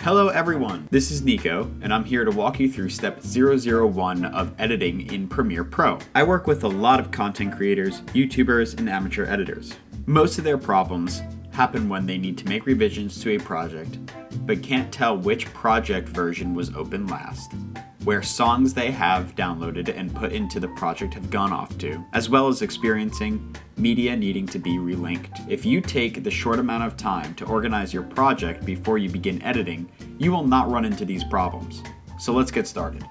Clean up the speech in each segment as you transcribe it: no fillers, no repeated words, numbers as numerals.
Hello everyone, this is Nico, and I'm here to walk you through step 001 of editing in Premiere Pro. I work with a lot of content creators, YouTubers, and amateur editors. Most of their problems happen when they need to make revisions to a project, but can't tell which project version was open last, where songs they have downloaded and put into the project have gone off to, as well as experiencing media needing to be relinked. If you take the short amount of time to organize your project before you begin editing, you will not run into these problems. So let's get started.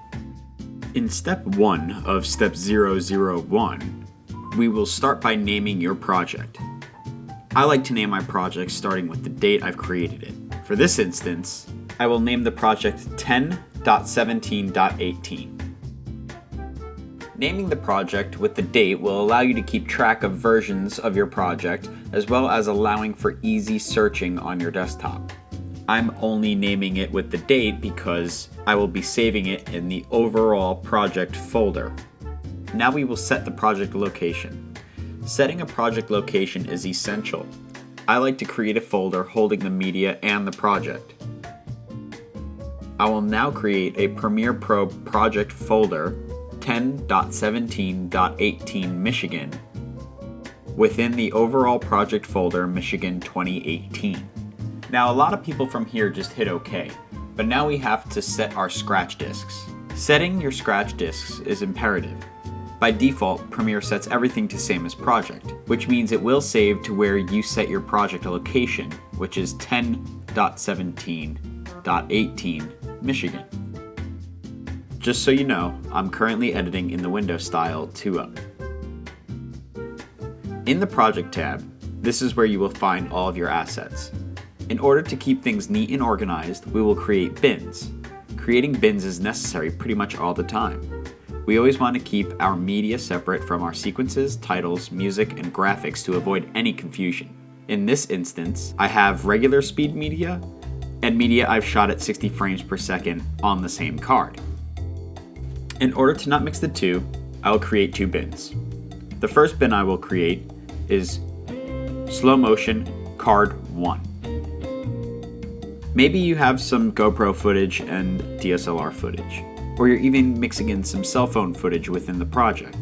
In step 1 of step 001, we will start by naming your project. I like to name my project starting with the date I've created it. For this instance, I will name the project 10.17.18. Naming the project with the date will allow you to keep track of versions of your project, as well as allowing for easy searching on your desktop. I'm only naming it with the date because I will be saving it in the overall project folder. Now we will set the project location. Setting a project location is essential. I like to create a folder holding the media and the project. I will now create a Premiere Pro project folder 10.17.18 Michigan within the overall project folder Michigan 2018. Now a lot of people from here just hit OK, but now we have to set our scratch disks. Setting your scratch disks is imperative. By default, Premiere sets everything to same as project, which means it will save to where you set your project location, which is 10.17.18 Michigan. Just so you know, I'm currently editing in the window style 2-up. In the project tab, this is where you will find all of your assets. In order to keep things neat and organized, we will create bins. Creating bins is necessary pretty much all the time. We always want to keep our media separate from our sequences, titles, music, and graphics to avoid any confusion. In this instance, I have regular speed media and media I've shot at 60 frames per second on the same card. In order to not mix the two, I will create 2 bins. The first bin I will create is slow motion card 1. Maybe you have some GoPro footage and DSLR footage, or you're even mixing in some cell phone footage within the project.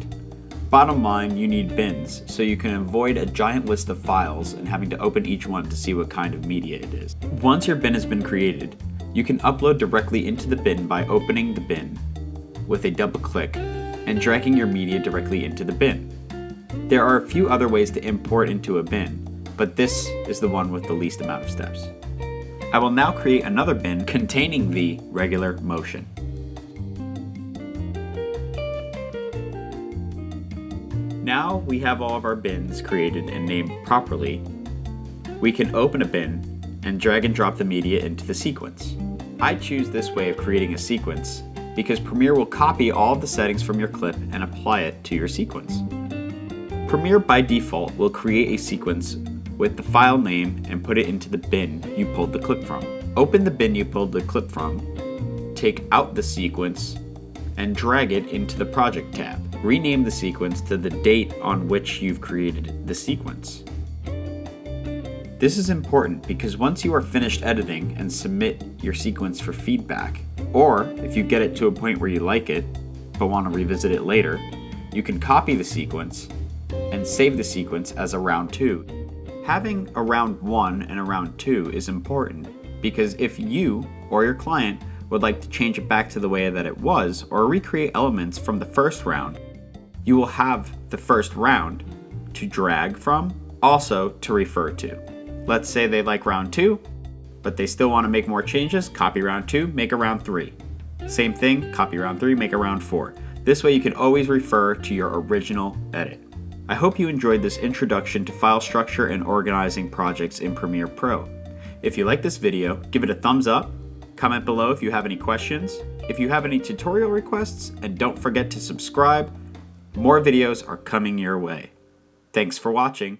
Bottom line, you need bins, so you can avoid a giant list of files and having to open each one to see what kind of media it is. Once your bin has been created, you can upload directly into the bin by opening the bin with a double click and dragging your media directly into the bin. There are a few other ways to import into a bin, but this is the one with the least amount of steps. I will now create another bin containing the regular motion. Now we have all of our bins created and named properly. We can open a bin and drag and drop the media into the sequence. I choose this way of creating a sequence because Premiere will copy all of the settings from your clip and apply it to your sequence. Premiere by default will create a sequence with the file name and put it into the bin you pulled the clip from. Open the bin you pulled the clip from, take out the sequence, and drag it into the project tab. Rename the sequence to the date on which you've created the sequence. This is important because once you are finished editing and submit your sequence for feedback, or if you get it to a point where you like it but want to revisit it later, you can copy the sequence and save the sequence as a round 2. Having a round 1 and a round 2 is important because if you or your client would like to change it back to the way that it was or recreate elements from the first round, you will have the first round to drag from, also to refer to. Let's say they like round 2, but they still want to make more changes, copy round 2, make a round 3. Same thing, copy round 3, make a round 4. This way you can always refer to your original edit. I hope you enjoyed this introduction to file structure and organizing projects in Premiere Pro. If you like this video, give it a thumbs up, comment below if you have any questions, if you have any tutorial requests, and don't forget to subscribe. More videos are coming your way. Thanks for watching.